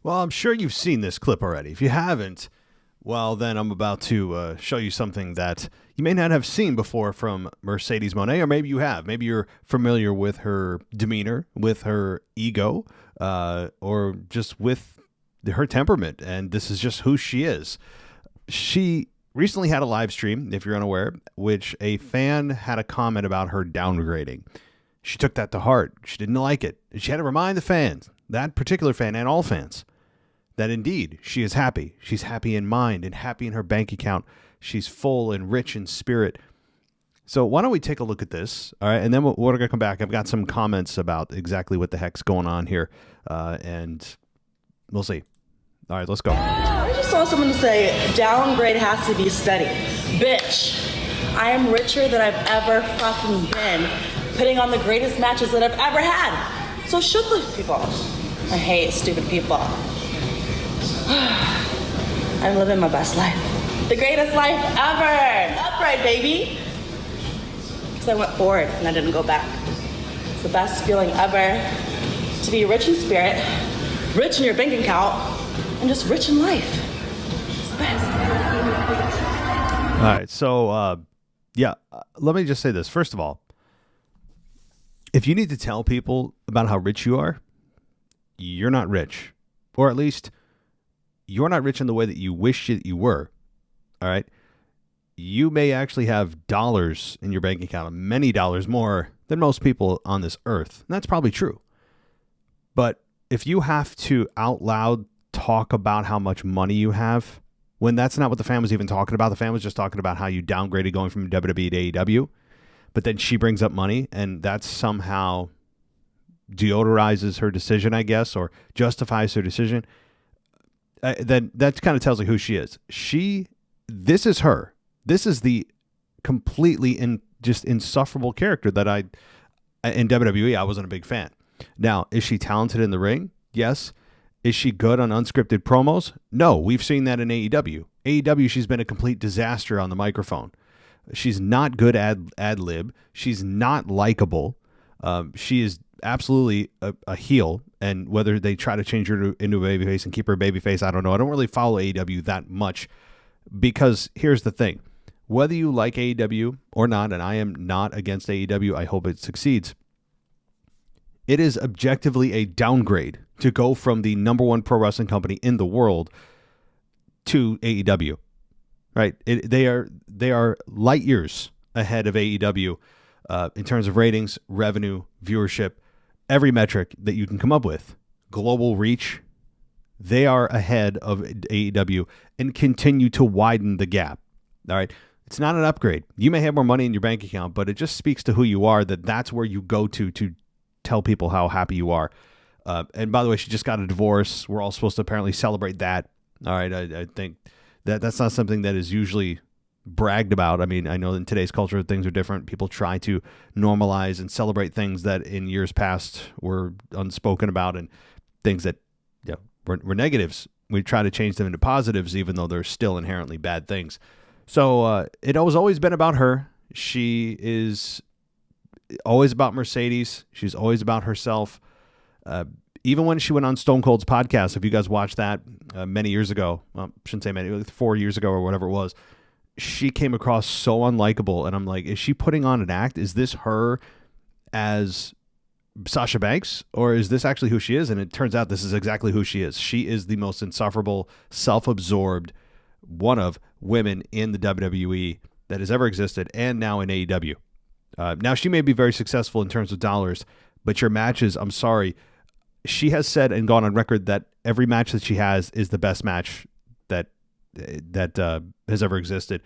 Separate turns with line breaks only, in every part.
Well, I'm sure you've seen this clip already. If you haven't, well, then I'm about to show you something that you may not have seen before from Mercedes Monet, or maybe you have. Maybe you're familiar with her demeanor, with her ego, or just with her temperament, and this is just who she is. She recently had a live stream, if you're unaware, which a fan had a comment about her downgrading. She took that to heart. She didn't like it. She had to remind the fans, that particular fan and all fans, that indeed she is happy. She's happy in mind and happy in her bank account. She's full and rich in spirit. So why don't we take a look at this? All right. And then we're going to come back. I've got some comments about exactly what the heck's going on here. And we'll see. All right, let's go.
I just saw someone say, downgrade has to be studied. Bitch, I am richer than I've ever fucking been, putting on the greatest matches that I've ever had. So should lift people. I hate stupid people. I'm living my best life. The greatest life ever. Upright, baby. Because I went forward and I didn't go back. It's the best feeling ever to be rich in spirit, rich in your bank account, and just rich in life. It's the best.
All right, so, let me just say this. First of all, if you need to tell people about how rich you are, you're not rich. Or at least, you're not rich in the way that you wish that you were. All right? You may actually have dollars in your bank account, many dollars more than most people on this earth. And that's probably true. But if you have to out loud talk about how much money you have, when that's not what the fan was even talking about, the fan was just talking about how you downgraded going from WWE to AEW. But then she brings up money, and that somehow deodorizes her decision, I guess, or justifies her decision. Then that kind of tells you who she is. This is her. This is the completely just insufferable character that in WWE, I wasn't a big fan. Now, is she talented in the ring? Yes. Is she good on unscripted promos? No. We've seen that in AEW. AEW, she's been a complete disaster on the microphone. She's not good ad lib. She's not likable. She is absolutely a heel, and whether they try to change her into a babyface and keep her a babyface, I don't know. I don't really follow AEW that much because here's the thing. Whether you like AEW or not, and I am not against AEW, I hope it succeeds. It is objectively a downgrade to go from the number one pro wrestling company in the world to AEW. Right? They are light years ahead of AEW in terms of ratings, revenue, viewership, every metric that you can come up with. Global reach, they are ahead of AEW and continue to widen the gap. All right? It's not an upgrade. You may have more money in your bank account, but it just speaks to who you are, that's where you go to tell people how happy you are. And by the way, she just got a divorce. We're all supposed to apparently celebrate that. All right, I think that's not something that is usually bragged about. I mean, I know in today's culture, things are different. People try to normalize and celebrate things that in years past were unspoken about and things that were negatives. We try to change them into positives, even though they're still inherently bad things. So it has always been about her. She is always about Mercedes. She's always about herself. Even when she went on Stone Cold's podcast, if you guys watched that many years ago, well, I shouldn't say many, like 4 years ago or whatever it was, she came across so unlikable. And I'm like, is she putting on an act? Is this her as Sasha Banks, or is this actually who she is? And it turns out this is exactly who she is. She is the most insufferable, self-absorbed one of women in the WWE that has ever existed, and now in AEW. Now, she may be very successful in terms of dollars, but your matches, I'm sorry, she has said and gone on record that every match that she has is the best match that has ever existed.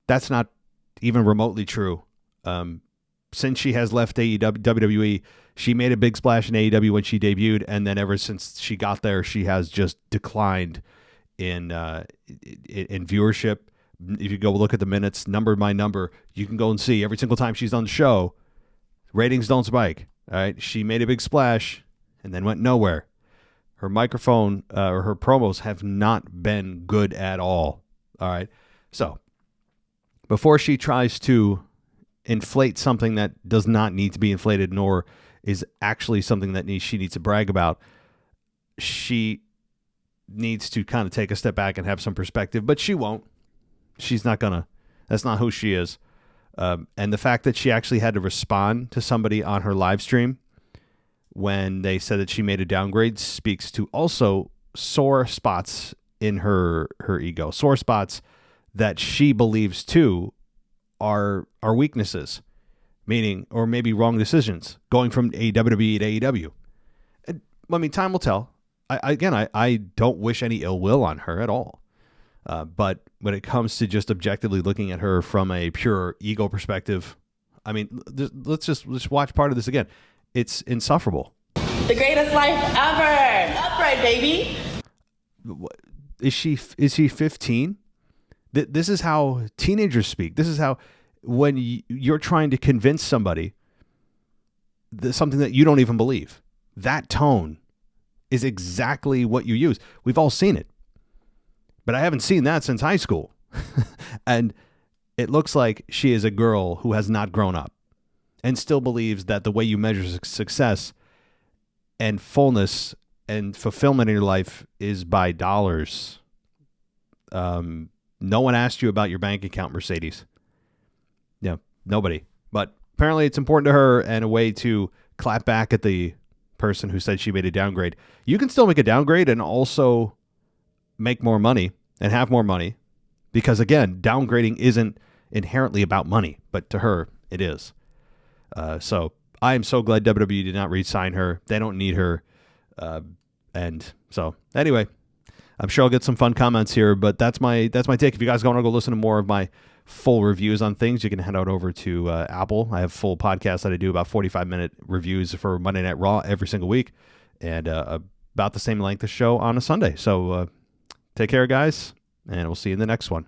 That's not even remotely true. Since she has left WWE, she made a big splash in AEW when she debuted, and then ever since she got there, she has just declined in viewership. If you go look at the minutes, number by number, you can go and see every single time she's on the show, ratings don't spike. All right, she made a big splash and then went nowhere. Her microphone or her promos have not been good at all. All right, so before she tries to inflate something that does not need to be inflated, nor is actually something that she needs to brag about, she needs to kind of take a step back and have some perspective, but she won't. She's not gonna. That's not who she is. And the fact that she actually had to respond to somebody on her live stream when they said that she made a downgrade speaks to also sore spots in her ego, sore spots that she believes too are weaknesses, meaning, or maybe wrong decisions, going from WWE to AEW. And, I mean, time will tell. I don't wish any ill will on her at all. But when it comes to just objectively looking at her from a pure ego perspective, I mean, let's watch part of this again. It's insufferable.
The greatest life ever. Upright, baby.
Is she 15? This is how teenagers speak. This is how, when you're trying to convince somebody something that you don't even believe, that tone is exactly what you use. We've all seen it. But I haven't seen that since high school. And it looks like she is a girl who has not grown up and still believes that the way you measure success and fullness and fulfillment in your life is by dollars. No one asked you about your bank account, Mercedes. Yeah, nobody. But apparently it's important to her, and a way to clap back at the person who said she made a downgrade. You can still make a downgrade and also make more money and have more money, because again, downgrading isn't inherently about money, but to her it is. So I am so glad WWE did not re-sign her. They don't need her. And so anyway, I'm sure I'll get some fun comments here, but that's my take. If you guys want to go listen to more of my full reviews on things, you can head out over to Apple. I have full podcasts that I do, about 45-minute reviews for Monday Night Raw every single week, and about the same length of show on a Sunday. So take care, guys, and we'll see you in the next one.